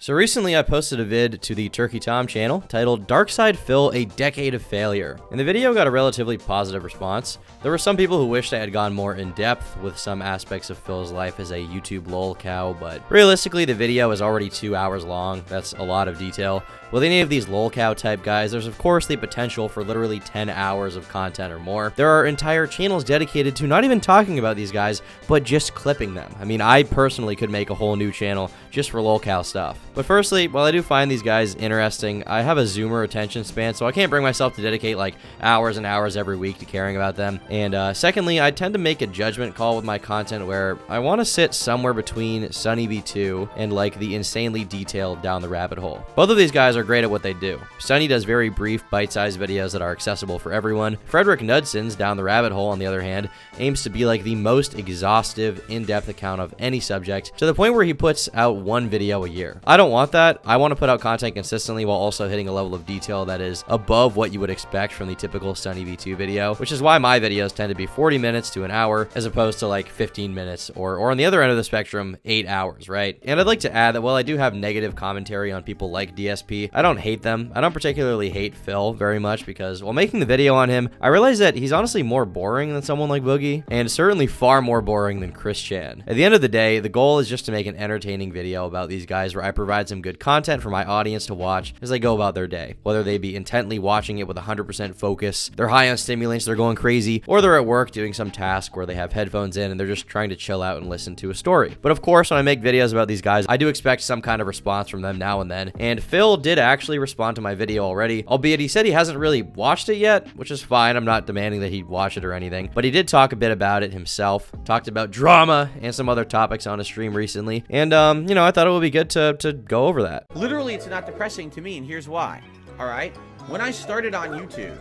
So recently I posted a vid to the Turkey Tom channel titled DarkSydePhil, a Decade of Failure. And the video got a relatively positive response. There were some people who wished I had gone more in depth with some aspects of Phil's life as a YouTube lolcow, but realistically the video is already 2 hours long. That's a lot of detail. With any of these lolcow type guys, there's of course the potential for literally 10 hours of content or more. There are entire channels dedicated to not even talking about these guys, but just clipping them. I mean, I personally could make a whole new channel just for lolcow stuff. But firstly, while I do find these guys interesting, I have a zoomer attention span, so I can't bring myself to dedicate like hours and hours every week to caring about them. And secondly, I tend to make a judgment call with my content where I want to sit somewhere between SunnyV2 and like the insanely detailed down the rabbit hole. Both of these guys are great at what they do. Sunny does very brief, bite-sized videos that are accessible for everyone. Frederick Knudson's Down the Rabbit Hole, on the other hand, aims to be like the most exhaustive, in-depth account of any subject, to the point where he puts out one video a year. I don't want that. I want to put out content consistently while also hitting a level of detail that is above what you would expect from the typical SunnyV2 video, which is why my videos tend to be 40 minutes to an hour as opposed to like 15 minutes or on the other end of the spectrum, 8 hours, right? And I'd like to add that while I do have negative commentary on people like DSP, I don't hate them. I don't particularly hate Phil very much because while making the video on him, I realized that he's honestly more boring than someone like Boogie, and certainly far more boring than Chris Chan. At the end of the day, the goal is just to make an entertaining video about these guys where I provide some good content for my audience to watch as they go about their day, whether they be intently watching it with 100% focus, they're high on stimulants, they're going crazy, or they're at work doing some task where they have headphones in and they're just trying to chill out and listen to a story. But of course, when I make videos about these guys, I do expect some kind of response from them now and then, and Phil did actually respond to my video already, albeit he said he hasn't really watched it yet, which is fine. I'm not demanding that he watch it or anything, but he did talk a bit about it himself, talked about drama and some other topics on his stream recently, and you know, I thought it would be good to go over that. Literally, it's not depressing to me, and here's why. All right, when I started on YouTube,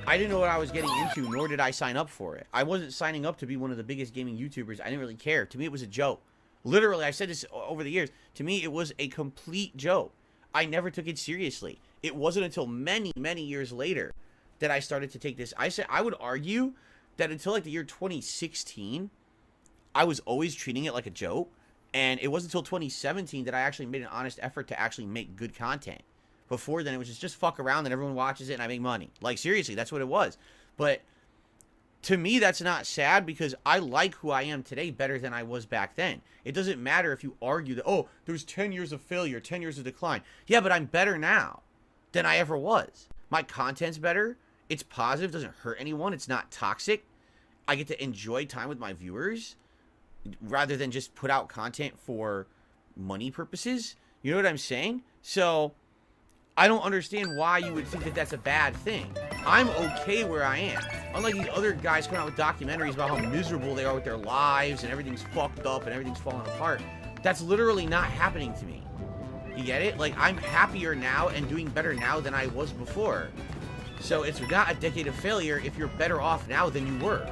I didn't know what I was getting into, nor did I sign up for it. I wasn't signing up to be one of the biggest gaming YouTubers. I didn't really care. To me, it was a joke. Literally, I've said this over the years. To me, it was a complete joke. I never took it seriously. It wasn't until many, many years later that I started to take this. I would argue that until like the year 2016, I was always treating it like a joke. And it wasn't until 2017 that I actually made an honest effort to actually make good content. Before then, it was just fuck around and everyone watches it and I make money. Like, seriously, that's what it was. But to me, that's not sad because I like who I am today better than I was back then. It doesn't matter if you argue that, oh, there's 10 years of failure, 10 years of decline. Yeah, but I'm better now than I ever was. My content's better. It's positive, doesn't hurt anyone. It's not toxic. I get to enjoy time with my viewers rather than just put out content for money purposes. You know what I'm saying? So I don't understand why you would think that that's a bad thing. I'm okay where I am. Unlike these other guys coming out with documentaries about how miserable they are with their lives and everything's fucked up and everything's falling apart. That's literally not happening to me. You get it? Like, I'm happier now and doing better now than I was before. So it's not a decade of failure if you're better off now than you were.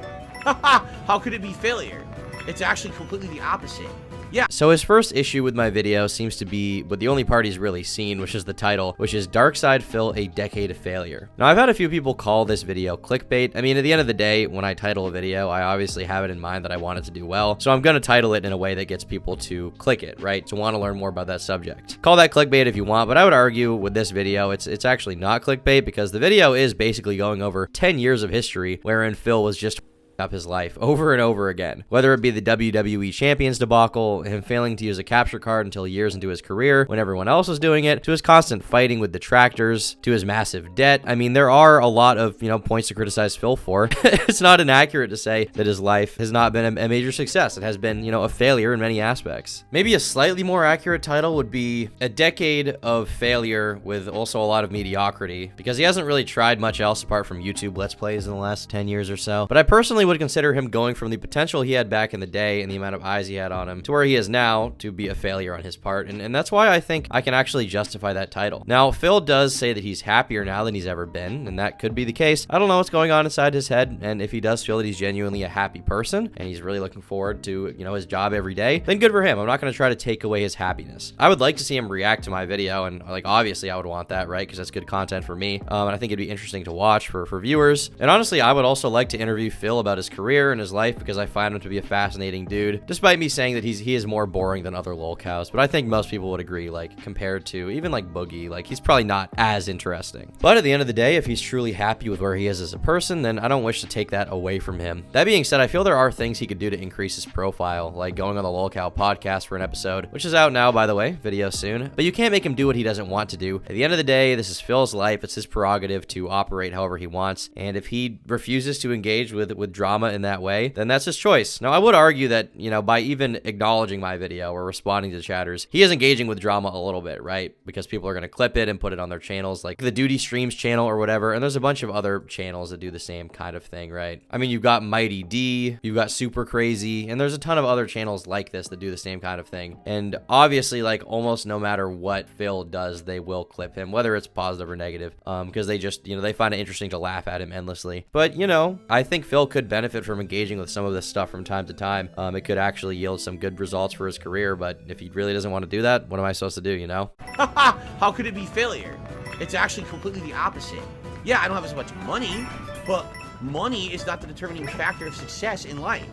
How could it be failure? It's actually completely the opposite. Yeah. So his first issue with my video seems to be with the only part he's really seen, which is the title, which is DarkSydePhil, a Decade of Failure. Now, I've had a few people call this video clickbait. I mean, at the end of the day, when I title a video, I obviously have it in mind that I want it to do well. So I'm going to title it in a way that gets people to click it, right? To want to learn more about that subject. Call that clickbait if you want, but I would argue with this video, it's actually not clickbait because the video is basically going over 10 years of history wherein Phil was just up his life over and over again, whether it be the WWE Champions debacle, him failing to use a capture card until years into his career when everyone else was doing it, to his constant fighting with detractors, to his massive debt. I mean, there are a lot of, you know, points to criticize Phil for. It's not inaccurate to say that his life has not been a major success. It has been, you know, a failure in many aspects. Maybe a slightly more accurate title would be a decade of failure with also a lot of mediocrity, because he hasn't really tried much else apart from YouTube Let's Plays in the last 10 years or so. But I personally would consider him going from the potential he had back in the day and the amount of eyes he had on him to where he is now to be a failure on his part, and that's why I think I can actually justify that title. Now, Phil does say that he's happier now than he's ever been, and that could be the case. I don't know what's going on inside his head, and if he does feel that he's genuinely a happy person and he's really looking forward to, you know, his job every day, then good for him. I'm not going to try to take away his happiness. I would like to see him react to my video, and like obviously I would want that, right? Because that's good content for me, and I think it'd be interesting to watch for viewers. And honestly, I would also like to interview Phil about his career and his life because I find him to be a fascinating dude, despite me saying that he is more boring than other lolcows. But I think most people would agree, like, compared to even like Boogie, like, he's probably not as interesting. But at the end of the day, if he's truly happy with where he is as a person, then I don't wish to take that away from him. That being said, I feel there are things he could do to increase his profile, like going on the lolcow podcast for an episode, which is out now, by the way, video soon. But you can't make him do what he doesn't want to do. At the end of the day, this is Phil's life. It's his prerogative to operate however he wants. And if he refuses to engage with drama in that way, then that's his choice. Now, I would argue that, you know, by even acknowledging my video or responding to chatters, he is engaging with drama a little bit, right? Because people are going to clip it and put it on their channels, like the Duty Streams channel or whatever. And there's a bunch of other channels that do the same kind of thing, right? I mean, you've got Mighty D, you've got Super Crazy, and there's a ton of other channels like this that do the same kind of thing. And obviously, like, almost no matter what Phil does, they will clip him, whether it's positive or negative, because they just, you know, they find it interesting to laugh at him endlessly. But, you know, I think Phil could benefit from engaging with some of this stuff from time to time. It could actually yield some good results for his career, but if he really doesn't want to do that, what am I supposed to do, you know? How could it be failure? It's actually completely the opposite. Yeah, I don't have as much money, but money is not the determining factor of success in life.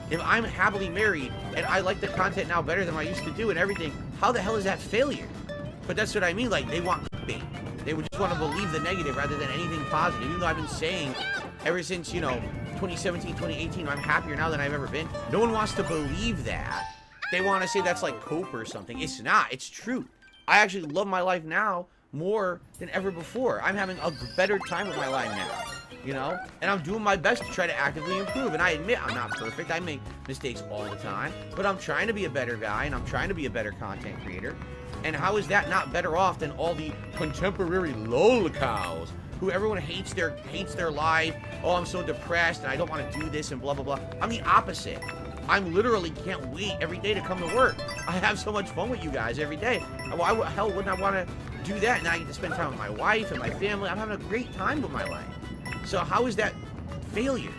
If I'm happily married and I like the content now better than I used to do and everything, how the hell is that failure? But that's what I mean, like, they want clickbait. They would just want to believe the negative rather than anything positive. Even though I've been saying ever since, you know, 2017, 2018, I'm happier now than I've ever been. No one wants to believe that. They want to say that's like cope or something. It's not. It's true. I actually love my life now more than ever before. I'm having a better time with my life now, you know? And I'm doing my best to try to actively improve. And I admit I'm not perfect. I make mistakes all the time. But I'm trying to be a better guy, and I'm trying to be a better content creator. And how is that not better off than all the contemporary lolcows who everyone hates their life? Oh, I'm so depressed, and I don't want to do this, and blah, blah, blah. I'm the opposite. I'm literally can't wait every day to come to work. I have so much fun with you guys every day. Why the hell wouldn't I want to do that? And I get to spend time with my wife and my family. I'm having a great time with my life. So how is that failure,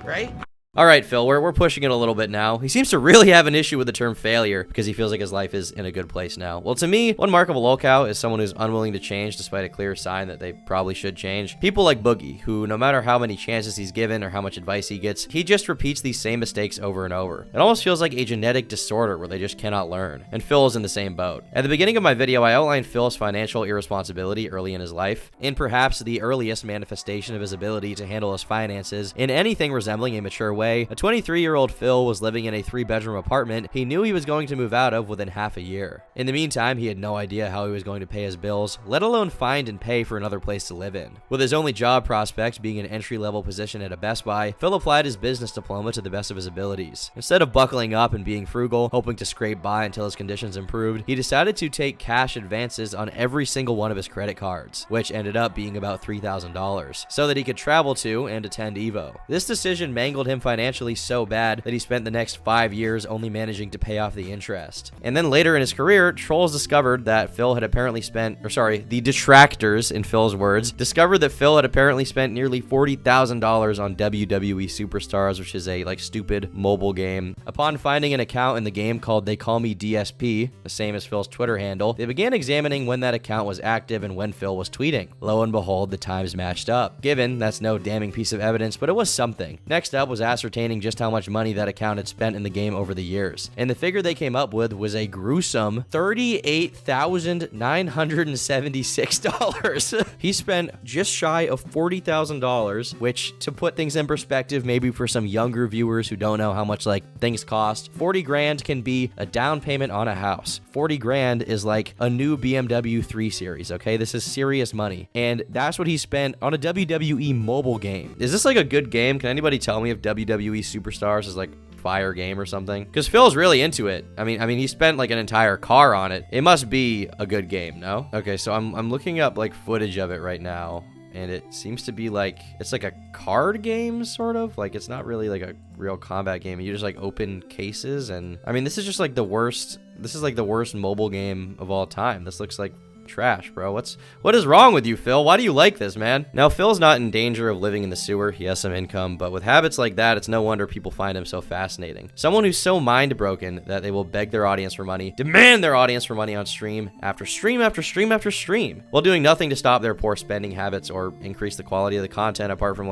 right? All right, Phil, we're pushing it a little bit now. He seems to really have an issue with the term failure because he feels like his life is in a good place now. Well, to me, one mark of a lolcow is someone who's unwilling to change despite a clear sign that they probably should change. People like Boogie, who no matter how many chances he's given or how much advice he gets, he just repeats these same mistakes over and over. It almost feels like a genetic disorder where they just cannot learn. And Phil is in the same boat. At the beginning of my video, I outlined Phil's financial irresponsibility early in his life, in perhaps the earliest manifestation of his ability to handle his finances in anything resembling a mature way. A 23-year-old Phil was living in a 3-bedroom apartment he knew he was going to move out of within half a year. In the meantime, he had no idea how he was going to pay his bills, let alone find and pay for another place to live in. With his only job prospect being an entry-level position at a Best Buy, Phil applied his business diploma to the best of his abilities. Instead of buckling up and being frugal, hoping to scrape by until his conditions improved, he decided to take cash advances on every single one of his credit cards, which ended up being about $3,000, so that he could travel to and attend EVO. This decision mangled him financially so bad that he spent the next 5 years only managing to pay off the interest. And then later in his career, trolls discovered that Phil had apparently spent, the detractors, in Phil's words, discovered that Phil had apparently spent nearly $40,000 on WWE Superstars, which is a, stupid mobile game. Upon finding an account in the game called They Call Me DSP, the same as Phil's Twitter handle, they began examining when that account was active and when Phil was tweeting. Lo and behold, the times matched up. Given, that's no damning piece of evidence, but it was something. Next up was ascertaining just how much money that account had spent in the game over the years. And the figure they came up with was a gruesome $38,976. He spent just shy of $40,000, which, to put things in perspective, maybe for some younger viewers who don't know how much things cost, 40 grand can be a down payment on a house. 40 grand is like a new BMW 3 Series, okay? This is serious money. And that's what he spent on a WWE mobile game. Is this a good game? Can anybody tell me if WWE Superstars is fire game or something? Because Phil's really into it. I mean he spent an entire car on it. It must be a good game, no? Okay, so I'm looking up footage of it right now, and it seems to be it's a card game, sort of. It's not really a real combat game. You just open cases, and I mean this is just the worst. This is the worst mobile game of all time. This looks like trash, bro. What is wrong with you, Phil? Why do you like this, man? Now, Phil's not in danger of living in the sewer. He has some income, but with habits like that, it's no wonder people find him so fascinating. Someone who's so mind broken that they will beg their audience for money, demand their audience for money on stream after stream after stream after stream, while doing nothing to stop their poor spending habits or increase the quality of the content apart from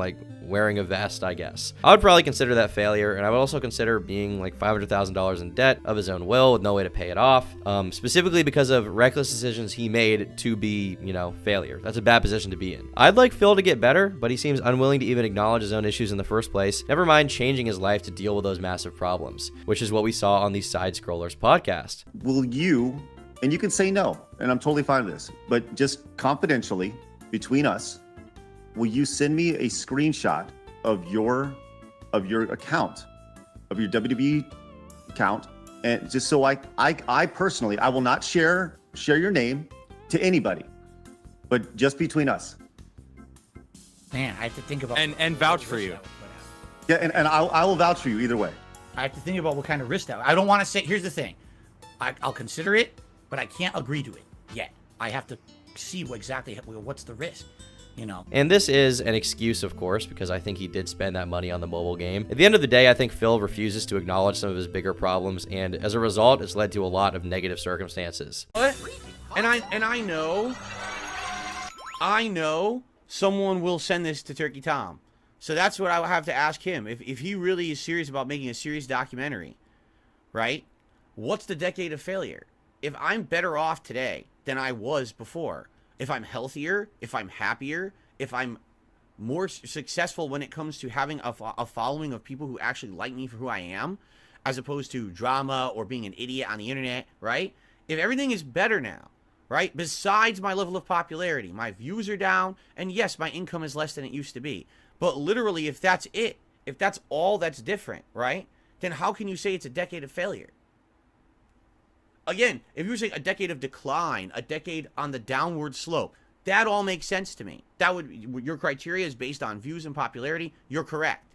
wearing a vest, I guess. I would probably consider that failure, and I would also consider being like $500,000 in debt of his own will with no way to pay it off, specifically because of reckless decisions he made to be, you know, failure. That's a bad position to be in. I'd like Phil to get better, but he seems unwilling to even acknowledge his own issues in the first place, never mind changing his life to deal with those massive problems, which is what we saw on the Side Scrollers podcast. Will you, and you can say no, and I'm totally fine with this, but just confidentially between us, will you send me a screenshot of your account, of your WWE account, and just so I personally, I will not share your name to anybody, but just between us. Man, I have to think about and vouch for you. Yeah, and I will vouch for you either way. I have to think about what kind of risk that. I don't want to say. Here's the thing, I'll consider it, but I can't agree to it yet. I have to see what's the risk. You know. And this is an excuse, of course, because I think he did spend that money on the mobile game. At the end of the day, I think Phil refuses to acknowledge some of his bigger problems, and as a result, it's led to a lot of negative circumstances. What? And I know someone will send this to Turkey Tom. So that's what I will have to ask him. If he really is serious about making a serious documentary, right? What's the decade of failure? If I'm better off today than I was before, if I'm healthier, if I'm happier, if I'm more successful when it comes to having a following of people who actually like me for who I am, as opposed to drama or being an idiot on the internet, right? If everything is better now, right? Besides my level of popularity, my views are down, and yes, my income is less than it used to be. But literally, if that's it, if that's all that's different, right? Then how can you say it's a decade of failure? Again, if you were saying a decade of decline, a decade on the downward slope, that all makes sense to me. That would, your criteria is based on views and popularity. You're correct.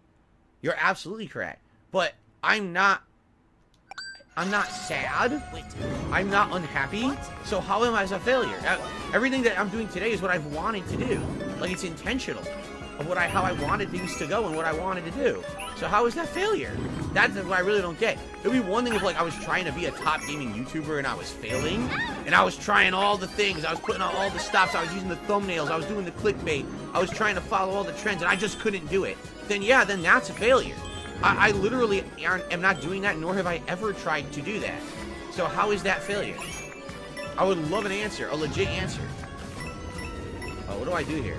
You're absolutely correct. But I'm not sad. I'm not unhappy. So how am I as a failure? Everything that I'm doing today is what I've wanted to do. Like, it's intentional of how I wanted things to go and what I wanted to do. So how is that failure? That's what I really don't get. It'd be one thing if, like, I was trying to be a top gaming YouTuber and I was failing, and I was trying all the things. I was putting out all the stops. I was using the thumbnails. I was doing the clickbait. I was trying to follow all the trends, and I just couldn't do it. Then yeah, then that's a failure. I literally am not doing that, nor have I ever tried to do that. So how is that failure? I would love an answer, a legit answer. Oh, what do I do here?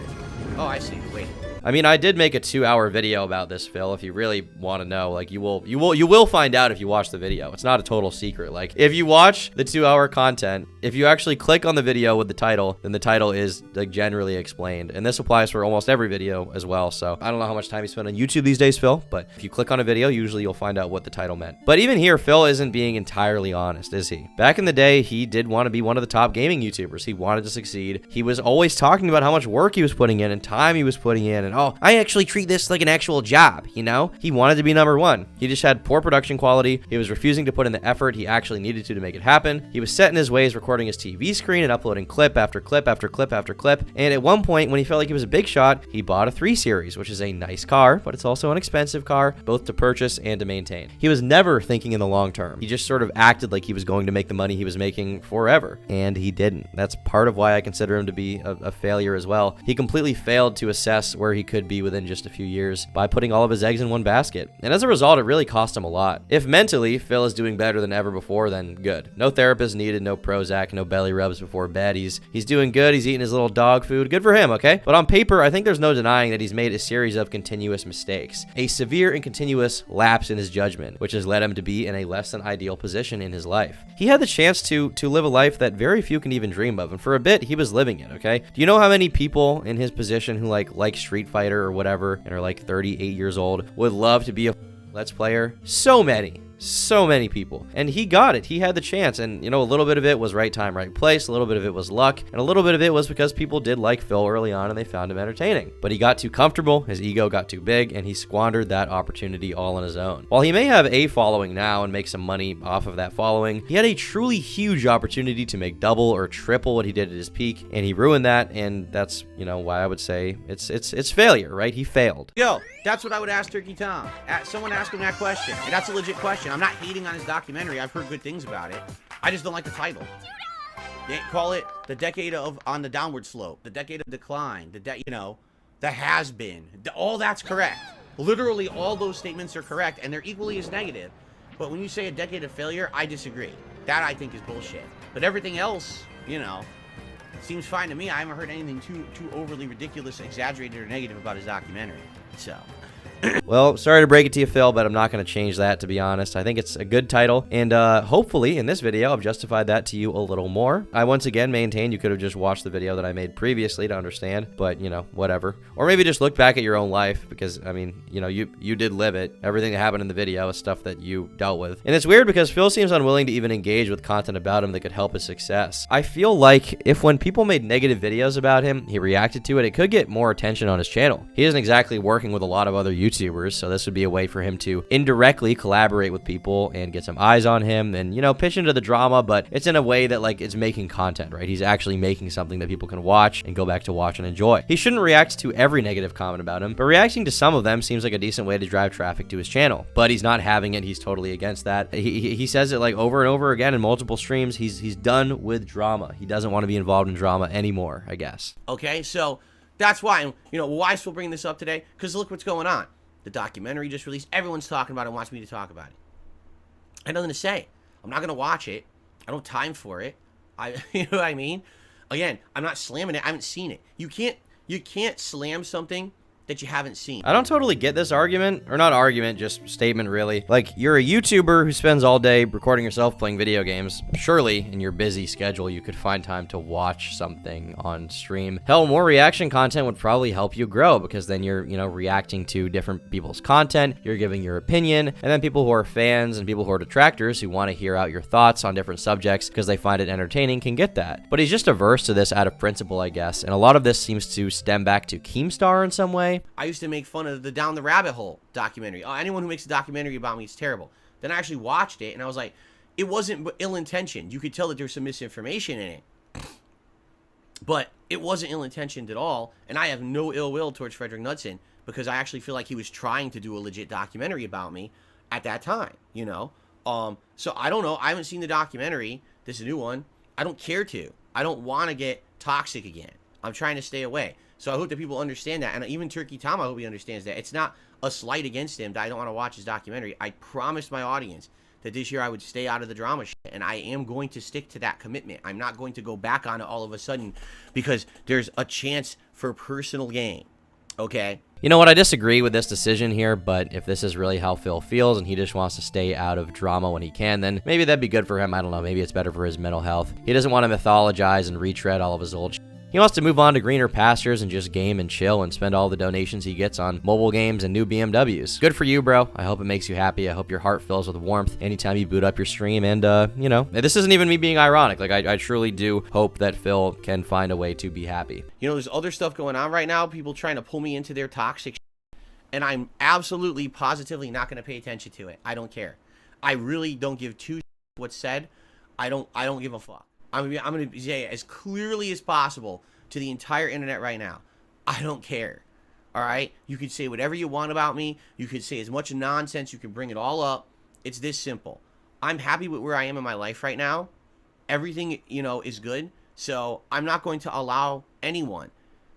Oh, I see. Wait. I mean, I did make a 2-hour video about this, Phil. If you really want to know, like, you will find out if you watch the video. It's not a total secret. Like, if you watch the 2-hour content, if you actually click on the video with the title, then the title is, like, generally explained. And this applies for almost every video as well. So I don't know how much time you spend on YouTube these days, Phil, but if you click on a video, usually you'll find out what the title meant. But even here, Phil isn't being entirely honest, is he? Back in the day, he did want to be one of the top gaming YouTubers. He wanted to succeed. He was always talking about how much work he was putting in and time he was putting in, and oh, I actually treat this like an actual job, you know? He wanted to be #1. He just had poor production quality. He was refusing to put in the effort he actually needed to make it happen. He was set in his ways, recording his TV screen and uploading clip after clip after clip after clip. And at one point, when he felt like he was a big shot, he bought a 3 Series, which is a nice car, but it's also an expensive car, both to purchase and to maintain. He was never thinking in the long term. He just sort of acted like he was going to make the money he was making forever, and he didn't. That's part of why I consider him to be a failure as well. He completely failed to assess where he could be within just a few years by putting all of his eggs in one basket. And as a result, it really cost him a lot. If mentally Phil is doing better than ever before, then good. No therapist needed, no Prozac, no belly rubs before bed. He's doing good. He's eating his little dog food. Good for him, okay? But on paper, I think there's no denying that he's made a series of continuous mistakes. A severe and continuous lapse in his judgment, which has led him to be in a less than ideal position in his life. He had the chance to live a life that very few can even dream of, and for a bit, he was living it, okay? Do you know how many people in his position who like Street Fighter or whatever and are like 38 years old would love to be a Let's Player? So many people, and he got it. He had the chance, and you know, a little bit of it was right time, right place, a little bit of it was luck, and a little bit of it was because people did like Phil early on and they found him entertaining. But he got too comfortable, his ego got too big, and he squandered that opportunity all on his own. While he may have a following now and make some money off of that following, he had a truly huge opportunity to make double or triple what he did at his peak, and he ruined that. And that's, you know, why I would say it's failure, right? He failed. Yo, that's what I would ask Turkey Tom. Someone ask him that question, and that's a legit question. I'm not hating on his documentary. I've heard good things about it. I just don't like the title. They call it the decade of on the downward slope, the decade of decline, you know, the has-been. All that's correct. Literally all those statements are correct, and they're equally as negative. But when you say a decade of failure, I disagree. That I think is bullshit. But everything else, you know, seems fine to me. I haven't heard anything too overly ridiculous, exaggerated, or negative about his documentary. So... Well, sorry to break it to you, Phil, but I'm not going to change that, to be honest. I think it's a good title, and hopefully in this video I've justified that to you a little more. I once again maintain you could have just watched the video that I made previously to understand, but, you know, whatever. Or maybe just look back at your own life, because, I mean, you know, you did live it. Everything that happened in the video is stuff that you dealt with. And it's weird because Phil seems unwilling to even engage with content about him that could help his success. I feel like if when people made negative videos about him, he reacted to it, it could get more attention on his channel. He isn't exactly working with a lot of other YouTubers, so this would be a way for him to indirectly collaborate with people and get some eyes on him and, you know, pitch into the drama, but it's in a way that, like, it's making content, right? He's actually making something that people can watch and go back to watch and enjoy. He shouldn't react to every negative comment about him, but reacting to some of them seems like a decent way to drive traffic to his channel. But he's not having it. He's totally against that. He says it, like, over and over again in multiple streams. He's done with drama. He doesn't want to be involved in drama anymore, I guess. Okay, so that's why, you know, why I still bring this up today? Because look what's going on. The documentary just released. Everyone's talking about it and wants me to talk about it. I have nothing to say. I'm not going to watch it. I don't have time for it. You know what I mean? Again, I'm not slamming it. I haven't seen it. You can't slam something that you haven't seen. I don't totally get this argument, or not argument, just statement really. Like, you're a YouTuber who spends all day recording yourself playing video games. Surely, in your busy schedule, you could find time to watch something on stream. Hell, more reaction content would probably help you grow, because then you're, you know, reacting to different people's content, you're giving your opinion, and then people who are fans and people who are detractors who want to hear out your thoughts on different subjects because they find it entertaining can get that. But he's just averse to this out of principle, I guess, and a lot of this seems to stem back to Keemstar in some way. I used to make fun of the Down the Rabbit Hole documentary. Oh, anyone who makes a documentary about me is terrible. Then I actually watched it, and I was like, it wasn't ill-intentioned. You could tell that there's some misinformation in it. But it wasn't ill-intentioned at all, and I have no ill will towards Frederick Knudsen, because I actually feel like he was trying to do a legit documentary about me at that time, you know? So I don't know. I haven't seen the documentary. This is a new one. I don't care to. I don't want to get toxic again. I'm trying to stay away. So I hope that people understand that. And even Turkey Tom, I hope he understands that. It's not a slight against him that I don't want to watch his documentary. I promised my audience that this year I would stay out of the drama shit, and I am going to stick to that commitment. I'm not going to go back on it all of a sudden because there's a chance for personal gain. Okay? You know what, I disagree with this decision here, but if this is really how Phil feels and he just wants to stay out of drama when he can, then maybe that'd be good for him. I don't know, maybe it's better for his mental health. He doesn't want to mythologize and retread all of his old shit. He wants to move on to greener pastures and just game and chill and spend all the donations he gets on mobile games and new BMWs. Good for you, bro. I hope it makes you happy. I hope your heart fills with warmth anytime you boot up your stream. And, you know, this isn't even me being ironic. Like, I truly do hope that Phil can find a way to be happy. You know, there's other stuff going on right now. People trying to pull me into their toxic shit, and I'm absolutely, positively not going to pay attention to it. I don't care. I really don't give two shits what's said. I don't give a fuck. I'm going to say it as clearly as possible to the entire internet right now. I don't care. All right? You can say whatever you want about me. You can say as much nonsense. You can bring it all up. It's this simple. I'm happy with where I am in my life right now. Everything, you know, is good. So I'm not going to allow anyone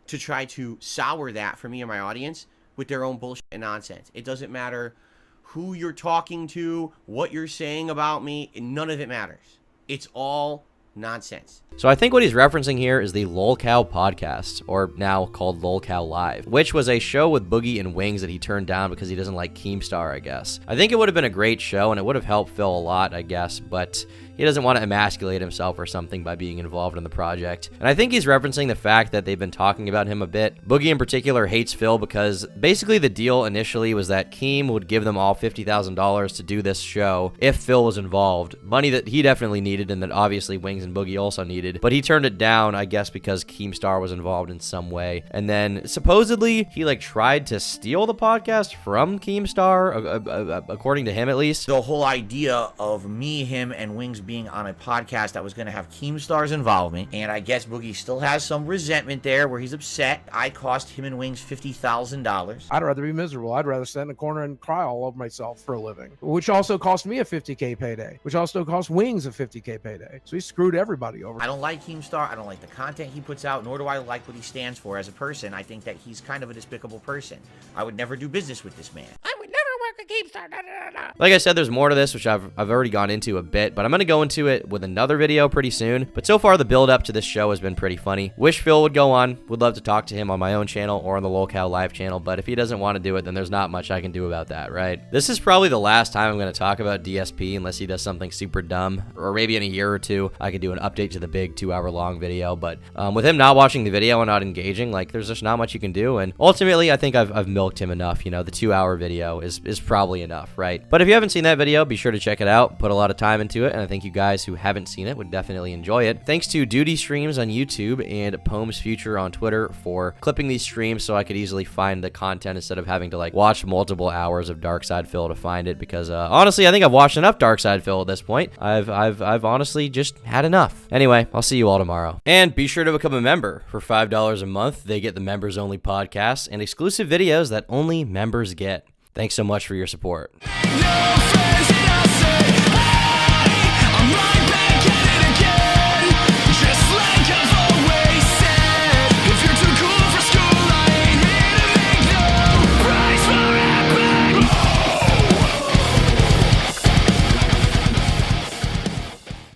to try to sour that for me and my audience with their own bullshit and nonsense. It doesn't matter who you're talking to, what you're saying about me. None of it matters. It's all nonsense. So I think what he's referencing here is the LolCow podcast, or now called LolCow Live, which was a show with Boogie and Wings that he turned down because he doesn't like Keemstar, I guess. I think it would have been a great show, and it would have helped Phil a lot, I guess, but he doesn't want to emasculate himself or something by being involved in the project. And I think he's referencing the fact that they've been talking about him a bit. Boogie in particular hates Phil because basically the deal initially was that Keem would give them all $50,000 to do this show if Phil was involved. Money that he definitely needed and that obviously Wings and Boogie also needed. But he turned it down, I guess, because Keemstar was involved in some way. And then supposedly he like tried to steal the podcast from Keemstar, according to him at least. The whole idea of me, him, and Wings being on a podcast that was going to have Keemstar's involvement, and I guess Boogie still has some resentment there where he's upset. I cost him and Wings $50,000. I'd rather be miserable. I'd rather sit in a corner and cry all over myself for a living, which also cost me a $50K payday, which also cost Wings a $50K payday. So he screwed everybody over. I don't like Keemstar. I don't like the content he puts out, nor do I like what he stands for as a person. I think that he's kind of a despicable person. I would never do business with this man. I would never work a Keemstar. Like I said, there's more to this, which I've already gone into a bit, but I'm going to go into it with another video pretty soon. But so far, the build up to this show has been pretty funny. Wish Phil would go on. Would love to talk to him on my own channel or on the Lolcow Live channel, but if he doesn't want to do it, then there's not much I can do about that, right? This is probably the last time I'm going to talk about DSP unless he does something super dumb, or maybe in a year or two, I could do an update to the big 2-hour-long video. But with him not watching the video and not engaging, like, there's just not much you can do. And ultimately, I think I've milked him enough. You know, the 2-hour video is probably enough, right? But if you haven't seen that video, be sure to check it out. Put a lot of time into it, and I think you guys who haven't seen it would definitely enjoy it. Thanks to Duty Streams on YouTube and Poems Future on Twitter for clipping these streams so I could easily find the content instead of having to like watch multiple hours of DarkSydePhil to find it, because honestly, I think I've watched enough DarkSydePhil at this point. I've honestly just had enough. Anyway, I'll see you all tomorrow. And be sure to become a member. For $5 a month, they get the members only podcasts and exclusive videos that only members get. Thanks so much for your support. No